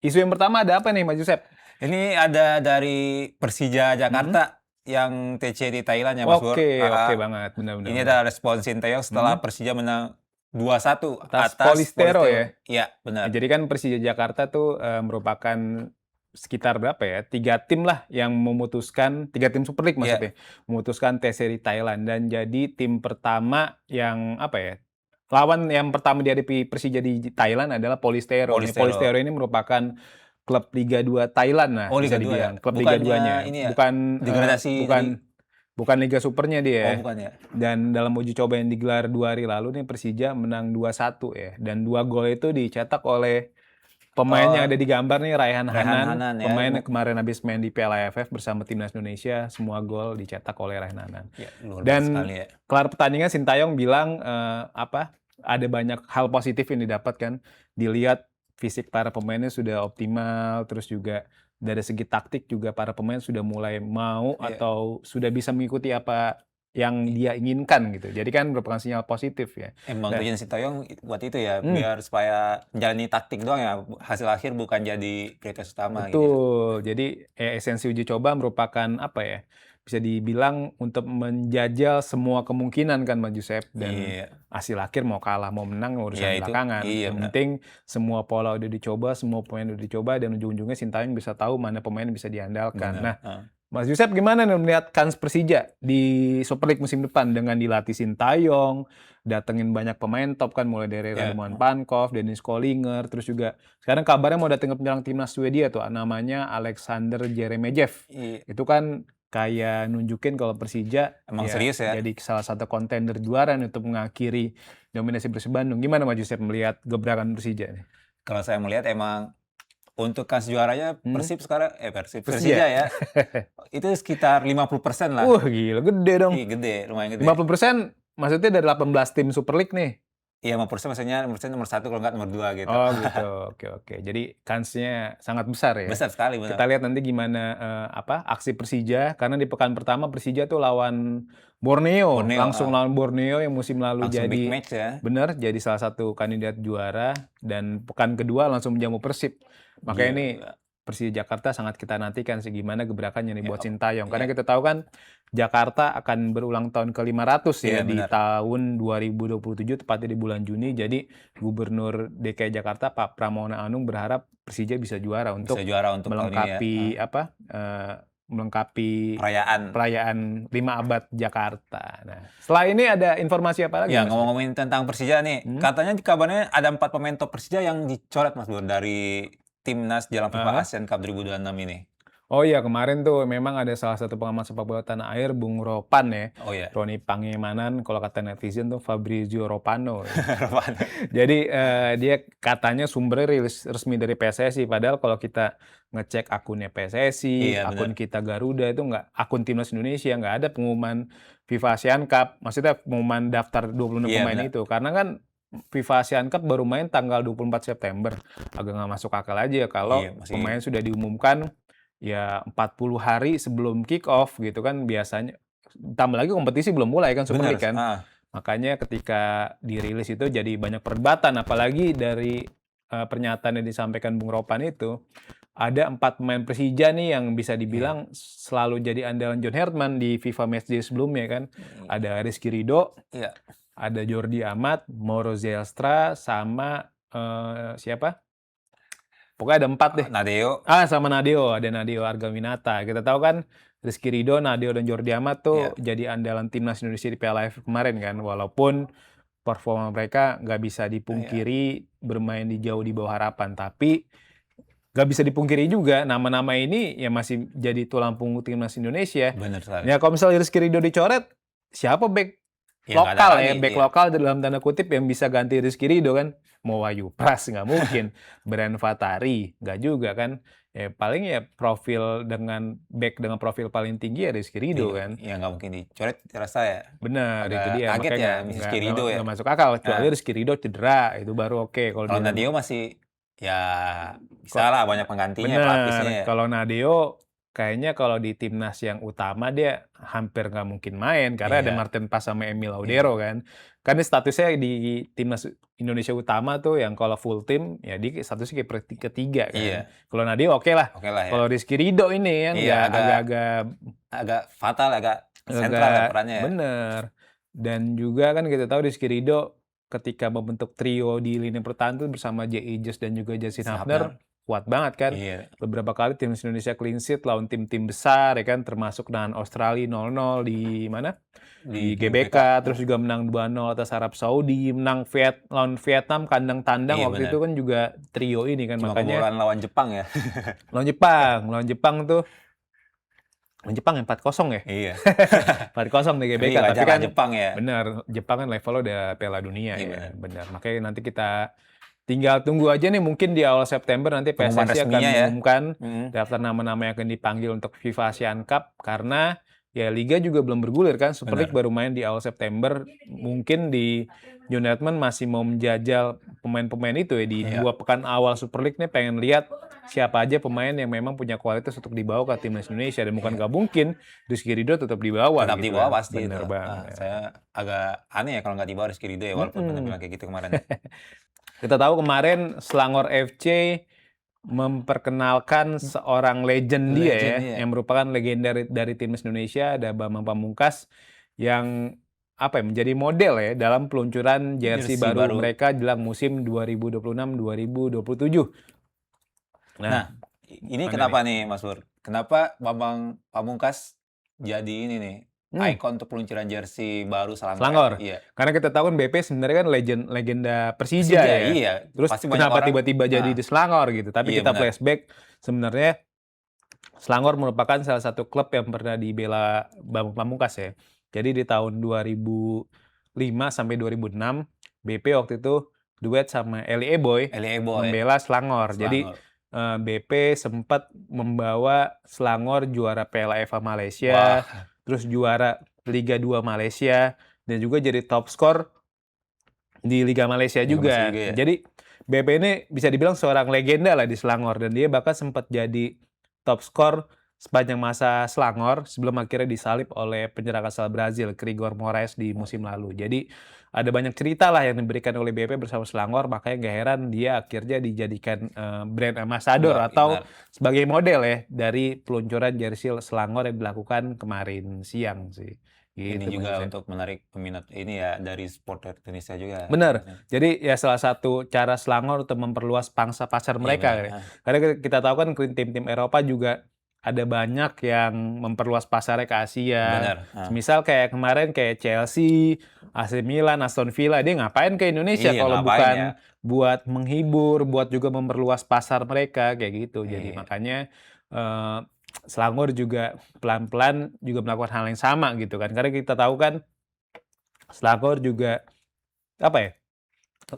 Isu yang pertama ada apa nih, Mas Josep? Ini ada dari Persija Jakarta yang TC di Thailand ya, Mas Bur. Oke banget, benar. Ini ada respon Sinteyong setelah Persija menang 2-1 Atas atas Polistero ya? Iya, Ya, benar. jadi kan Persija Jakarta tuh merupakan sekitar berapa ya? 3 tim lah yang memutuskan, 3 tim Super League maksudnya, memutuskan TC di Thailand dan jadi tim pertama yang apa ya? Lawan yang pertama dihadapi Persija di Thailand adalah Polistero. Polistero ini merupakan klub Liga 2 Thailand lah Oh, bisa Liga 2 ya? dibilang, klub Liga Bukannya 2-nya. ini ya, Bukan degradasi bukan Liga Supernya Oh, dia. bukan ya? Dan dalam uji coba yang digelar 2 hari lalu nih Persija menang 2-1 ya. Dan 2 gol itu dicetak oleh pemain yang ada di gambar nih, Raihan Hanan ya. pemain yang kemarin habis main di Piala AFF bersama timnas Indonesia, semua gol dicetak oleh Raihan Hanan. Ya, luar biasa Dan sekali ya. kelar pertandingan Sintayong bilang ada banyak hal positif yang didapatkan. Dilihat fisik para pemainnya sudah optimal, terus juga dari segi taktik juga para pemain sudah mulai mau atau sudah bisa mengikuti apa yang dia inginkan gitu. Jadi kan merupakan sinyal positif ya. Emang tujuan Sintayong buat itu ya, biar supaya jalani taktik doang ya, hasil akhir bukan jadi prioritas utama gitu. Betul. Jadi esensi uji coba merupakan apa ya? Bisa dibilang untuk menjajal semua kemungkinan kan, Mas Josep. Dan hasil akhir mau kalah mau menang urusan belakangan. Yang penting semua pola udah dicoba, semua pemain udah dicoba dan ujung-ujungnya Sintayong bisa tahu mana pemain bisa diandalkan. Nah, Mas Josep gimana nih melihat kans Persija di Super League musim depan dengan dilatih Sintayong, datengin banyak pemain top kan mulai dari Radovan Pankov, Dennis Kollinger, terus juga sekarang kabarnya mau datengin penyerang timnas Swedia tuh namanya Alexander Jeremejev. Itu kan kayak nunjukin kalau Persija emang serius ya. Jadi salah satu kontender juara untuk mengakhiri dominasi Persib Bandung. Gimana Mas Josep melihat gebrakan Persija nih? Kalau saya melihat emang untuk kans juaranya Persija ya. Itu sekitar 50% lah. Gila gede dong. Iya, gede, lumayan gede. 50% maksudnya dari 18 tim Super League nih? Iya, 50% maksudnya nomor 1 kalau nggak nomor 2 gitu. Oh gitu, oke. Jadi kansnya sangat besar ya? Besar sekali, benar. Kita lihat nanti gimana aksi Persija, karena di pekan pertama Persija tuh lawan Borneo. Langsung lawan Borneo yang musim lalu langsung jadi big match ya. Bener, jadi salah satu kandidat juara, dan pekan kedua langsung menjamu Persib. Makanya ini Persija Jakarta sangat kita nantikan sih gimana gebrakannya nih buat Sintayong. Karena kita tahu kan Jakarta akan berulang tahun ke-500 ya di tahun 2027 tepatnya di bulan Juni. Jadi Gubernur DKI Jakarta Pak Pramono Anung berharap Persija bisa juara untuk melengkapi melengkapi perayaan 5 abad Jakarta. Nah, setelah ini ada informasi apa lagi? Ya, ngomong-ngomongin tentang Persija nih, katanya kabarnya ada 4 pemain top Persija yang dicoret Mas Bur dari Timnas Jalan FIFA Asian Cup 2026 ini. Oh iya, kemarin tuh memang ada salah satu pengamat sepak bola tanah air, Bung Ropan ya. Oh iya. Roni Pangemanan, kalau kata netizen tuh Fabrizio Ropano. Jadi dia katanya sumbernya rilis resmi dari PSSI. Padahal kalau kita ngecek akunnya PSSI, akun kita Garuda itu nggak, akun Timnas Indonesia nggak ada pengumuman FIFA Asian Cup. Maksudnya pengumuman daftar 26 pemain itu. Karena kan FIFA Asian Cup baru main tanggal 24 September. Agak nggak masuk akal aja kalau pemain sudah diumumkan ya 40 hari sebelum kick off gitu kan biasanya. Tambah lagi kompetisi belum mulai kan Super League kan. Makanya ketika dirilis itu jadi banyak perdebatan, apalagi dari pernyataan yang disampaikan Bung Ropan itu ada 4 pemain Persija nih yang bisa dibilang selalu jadi andalan John Herman di FIFA Matchday sebelumnya kan. Ada Rizky Ridho, ada Jordi Amat, Mauro Zelstra, sama siapa? Pokoknya ada 4 deh. Nadeo. Sama Nadeo, ada Nadeo Argawinata. Kita tahu kan Rizky Ridho, Nadeo, dan Jordi Amat tuh jadi andalan timnas Indonesia di Piala AFF kemarin kan. Walaupun performa mereka nggak bisa dipungkiri bermain jauh di bawah harapan. Tapi nggak bisa dipungkiri juga nama-nama ini ya masih jadi tulang punggung timnas Indonesia. Benar sekali. Ya kalau misalnya Rizky Ridho dicoret, siapa back lokal ya, back lokal dalam tanda kutip yang bisa ganti Rizky Ridho kan? Mau Wahyu Pras nggak mungkin, Brian Fatari nggak juga kan? Ya paling ya profil dengan back dengan profil paling tinggi ya Rizky Ridho kan? Ya nggak mungkin dicoret, rasa ya. Benar, itu dia. Kaget ya, Rizky Ridho ya. Nggak masuk akal, kecuali Rizky Ridho cedera, itu baru oke. Kalau Nadeo masih ya bisa lah banyak penggantinya, pelapisnya ya. Kalau Nadeo kayaknya kalau di timnas yang utama dia hampir nggak mungkin main karena ada Iya. Martin Paes sama Emil Iya. Laudero kan. Kan dia statusnya di timnas Indonesia utama tuh yang kalau full tim ya dia statusnya kiper ketiga kan. Iya. Kalau Nadeo oke lah. Oke lah ya. Kalau Rizky Ridho ini kan Iya, nggak agak-agak agak fatal, agak sentral ya perannya ya. bener. Dan juga kan kita tahu Rizky Ridho ketika membentuk trio di lini pertahanan tuh bersama J.I. Just dan juga Justin Hubner kuat banget kan. Iya. Beberapa kali timnas Indonesia clean sheet lawan tim-tim besar ya kan, termasuk dengan Australia 0-0 di mana? Di GBK, terus juga menang 2-0 atas Arab Saudi, menang lawan Vietnam kandang tandang Iya, waktu bener. itu kan juga trio ini kan Cuma makanya kebobolan lawan Jepang ya. lawan Jepang tuh lawan Jepang yang 4-0 ya? Iya. 4-0 di GBK, Iya, tapi wajar lah kan Jepang ya. bener, Jepang kan levelnya udah Piala Dunia Iya, ya, bener. bener. Makanya nanti kita tinggal tunggu aja nih mungkin di awal September nanti Pengumuman PSSI akan resminya ya. mengumumkan daftar nama-nama yang akan dipanggil untuk FIFA Asian Cup karena ya Liga juga belum bergulir kan, Super League baru main di awal September. Mungkin di United masih mau menjajal pemain-pemain itu ya di Iya. 2 pekan awal Super League nih pengen lihat siapa aja pemain yang memang punya kualitas untuk dibawa ke timnas Indonesia dan bukan nggak mungkin Rizky Ridho tetap dibawa Tetap gitu dibawa kan. pasti itu. Bener banget. Saya agak aneh ya kalau nggak dibawa Rizky Ridho ya walaupun penampilan kayak gitu kemarin. Kita tahu kemarin Selangor FC memperkenalkan seorang legend dia ya, Legend, iya. yang merupakan legenda dari timnas Indonesia, ada Bambang Pamungkas yang menjadi model ya dalam peluncuran jersey baru mereka jelang musim 2026-2027. Nah, ini kenapa nih Mas Pur? Kenapa Bambang Pamungkas jadi ini nih ikon untuk peluncuran jersey baru Selangor. Iya. Karena kita tahu kan BP sebenarnya kan legenda Persija ya. Iya. Terus Pasti banyak kenapa orang, tiba-tiba jadi di Selangor gitu. Tapi Iya, kita benar. flashback sebenarnya Selangor merupakan salah satu klub yang pernah dibela Bambang Pamungkas ya. Jadi di tahun 2005 sampai 2006 BP waktu itu duet sama Eli Eboy membela Selangor. Jadi BP sempat membawa Selangor juara Piala FA Malaysia, terus juara Liga 2 Malaysia, dan juga jadi top skor di Liga Malaysia juga. Jadi BP ini bisa dibilang seorang legenda lah di Selangor dan dia bahkan sempat jadi top skor sepanjang masa Selangor sebelum akhirnya disalib oleh penyerang asal Brazil, Krigor Moraes di musim lalu. Jadi ada banyak cerita lah yang diberikan oleh BP bersama Selangor, makanya gak heran dia akhirnya dijadikan brand ambassador atau sebagai model ya dari peluncuran jersey Selangor yang dilakukan kemarin siang sih. Gitu, ini juga untuk menarik peminat ini ya dari supporter Indonesia juga. Benar. Jadi ya salah satu cara Selangor untuk memperluas pangsa pasar mereka. Karena kita tahu kan tim-tim Eropa juga ada banyak yang memperluas pasarnya ke Asia. Misal kayak kemarin kayak Chelsea, AC Milan, Aston Villa, dia ngapain ke Indonesia kalau bukan buat menghibur, buat juga memperluas pasar mereka kayak gitu. Jadi makanya Selangor juga pelan-pelan juga melakukan hal yang sama gitu kan. Karena kita tahu kan Selangor juga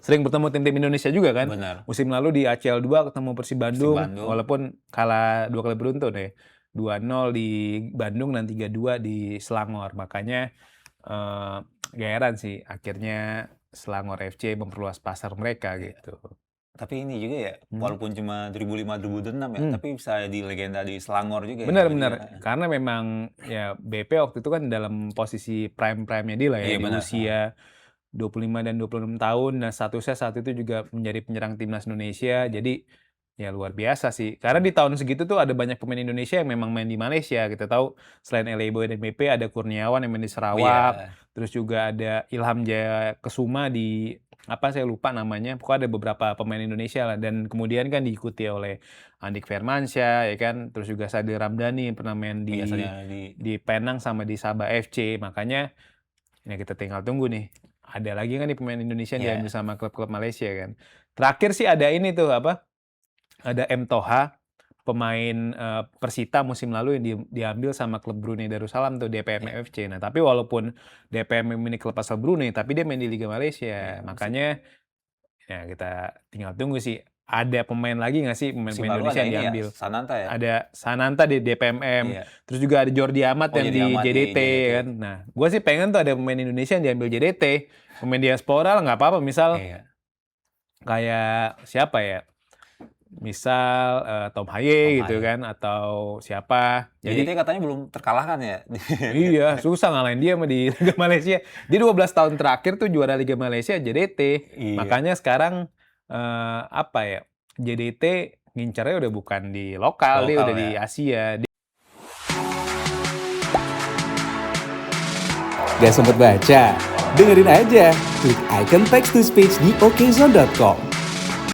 sering bertemu tim-tim Indonesia juga kan. Musim lalu di ACL 2 ketemu Persib Bandung, walaupun kalah 2 kali beruntun ya. 2-0 di Bandung dan 3-2 di Selangor. Makanya gak heran sih akhirnya Selangor FC memperluas pasar mereka gitu. Tapi ini juga ya, walaupun cuma 2005-2006 ya, tapi bisa di legenda di Selangor juga. Benar. Karena memang ya BP waktu itu kan dalam posisi prime-nya dia lah ya, di usia 25 dan 26 tahun, dan statusnya saat itu juga menjadi penyerang timnas Indonesia. Jadi ya luar biasa sih. Karena di tahun segitu tuh ada banyak pemain Indonesia yang memang main di Malaysia. Kita tahu selain Eli Eboy dan BP ada Kurniawan yang main di Sarawak. Terus juga ada Ilham Jaya Kesuma di saya lupa namanya. Pokoknya ada beberapa pemain Indonesia lah. Dan kemudian kan diikuti oleh Andik Firmansyah ya kan. Terus juga Sadil Ramdhani yang pernah main di Penang sama di Sabah FC. Makanya ini kita tinggal tunggu nih. Ada lagi kan nih pemain Indonesia yang diambil sama klub-klub Malaysia kan. Terakhir sih ada ini tuh ada M. Toha, pemain Persita musim lalu yang diambil sama klub Brunei Darussalam tuh DPM FC. Nah, tapi walaupun DPM ini klub asal Brunei, tapi dia main di Liga Malaysia. Makanya ya kita tinggal tunggu sih. Ada pemain lagi nggak sih pemain Indonesia yang diambil? Sananta ya? Ada Sananta di DPMM. Terus juga ada Jordi Amat yang di JDT kan. Nah, gue sih pengen tuh ada pemain Indonesia yang diambil JDT. Pemain diaspora lah nggak apa-apa. Misal kayak siapa ya? Misal Tom Haye gitu kan, atau siapa. Jadi katanya belum terkalahkan ya? Iya, susah ngalahin dia mah di Liga Malaysia. Dia 12 tahun terakhir tuh juara Liga Malaysia JDT. Iya. Makanya sekarang apa ya, JDT ngincarnya udah bukan di lokal, dia udah di Asia. Gak sempet baca? Dengerin aja, klik icon text to speech di okezone.com.